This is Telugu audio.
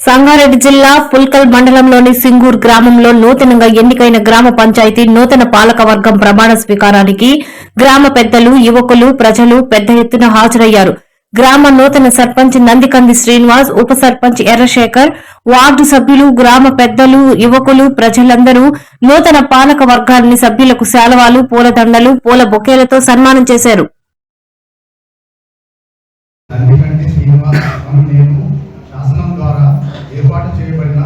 సంగారెడ్డి జిల్లా పుల్కల్ మండలంలోని సింగూర్ గ్రామంలో నూతనంగా ఎన్నికైన గ్రామ పంచాయతీ నూతన పాలకవర్గం ప్రమాణ స్వీకారానికి గ్రామ పెద్దలు, యువకులు, ప్రజలు పెద్ద ఎత్తున హాజరయ్యారు. గ్రామ నూతన సర్పంచ్ నందికంది శ్రీనివాస్, ఉప సర్పంచ్ ఎర్రశేఖర్, వార్డు సభ్యులు, గ్రామ పెద్దలు, యువకులు, ప్రజలందరూ నూతన పాలక వర్గాన్ని సభ్యులకు శాలువాలు, పూలదండలు, పూల బొకేలతో సన్మానం చేశారు. ఏర్పాటు చేయబడిన